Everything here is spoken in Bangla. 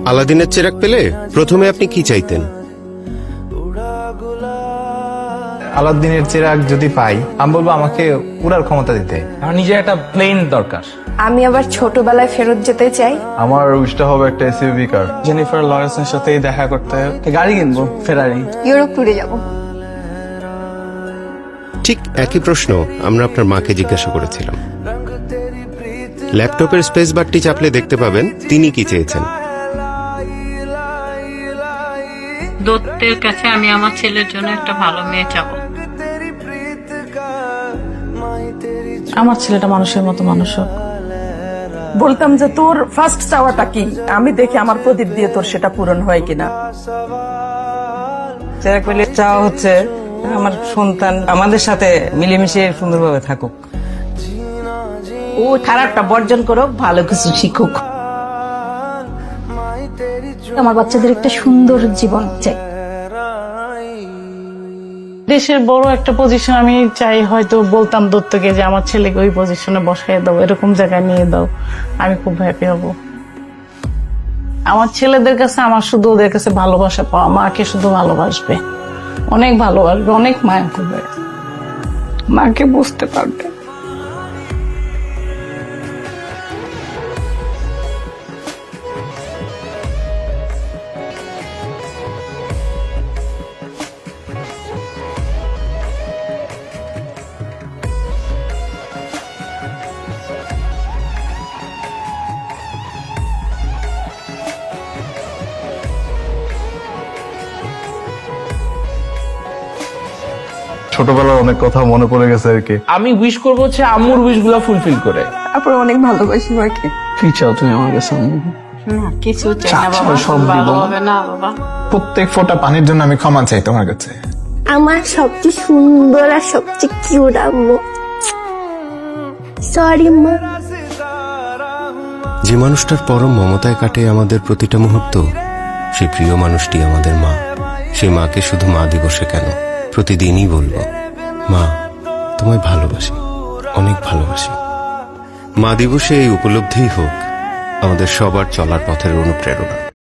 আলাদিনের চেরাগ পেলে প্রথমে আপনি কি চাইতেন? আলাদিনের চেরাগ যদি পাই, আমি বলবো আমাকে উড়ার ক্ষমতা দিতে। আমার নিজের একটা প্লেন দরকার। আমি আবার ছোটবেলায় ফেরত যেতে চাই। আমার উইশটা হবে একটা এসইউভি কার। জেনিফার লরেন্সের সাথে দেখা করতে গাড়ি কিনবো, ফেরারি। ইউরোপ ট্যুরে যাব। ঠিক একই প্রশ্ন আমরা আপনার মাকে জিজ্ঞাসা করেছিলাম। ল্যাপটপের স্পেস বারটি চাপলে দেখতে পাবেন তিনি কি চেয়েছেন। দত্তের কাছে আমি আমার ছেলের জন্য একটা ভালো মেয়ে চাবো। আমার ছেলেটা মানুষের মতো মানুষ হোক। বলতাম যে তোর ফার্স্ট চাওয়াটা কি, আমি দেখি আমার প্রদীপ দিয়ে তোর সেটা পূরণ হয় কিনা। চেরাগ পেলে চাওয়া হচ্ছে আমার সন্তান আমাদের সাথে মিলেমিশে সুন্দরভাবে থাকুক। ও খারাপটা বর্জন করুক, ভালো কিছু শিখুক। আমার বাচ্চাদের একটা সুন্দর জীবন চাই। দেশের বড় একটা পজিশন আমি চাই, হয়তো বলতাম দত্তকে যে আমার ছেলেকে ওই পজিশনে বসাই দাও, এরকম জায়গায় নিয়ে দাও, আমি খুব হ্যাপি হব। আমার ছেলেদের কাছে আমার শুধু ওদের কাছে ভালোবাসা পাওয়া, মাকে শুধু ভালোবাসবে, অনেক ভালোবাসবে, অনেক মায়া করবে, মাকে বুঝতে পারবে। ছোটবেলার অনেক কথা মনে পড়ে গেছে আর কি। আমি উইশ করবো হচ্ছে আম্মুর উইশ গুলা ফুলফিল করে। তারপরে অনেক ভালোবাসি মাকে। কি চাও তুমি আমার কাছে? কিছু চাই না বাবা, সব দিব। ভালো হবে না বাবা। প্রত্যেক ফোঁটা পানির জন্য আমি ক্ষমা চাই তোমার কাছে। আমার সবচেয়ে সুন্দর আর সবচেয়ে কিউট আম্মু। সরি মা। যে মানুষটার পরম মমতায় কাটে আমাদের প্রতিটা মুহূর্ত, সেই প্রিয় মানুষটি আমাদের মা। সেই মাকে শুধু মা দিবসে কেন, প্রতিদিনই বলবো, মা তোমায় ভালোবাসি, অনেক ভালোবাসি। মা দিবসে এই উপলব্ধিই হোক আমাদের সবার চলার পথের অনুপ্রেরণা।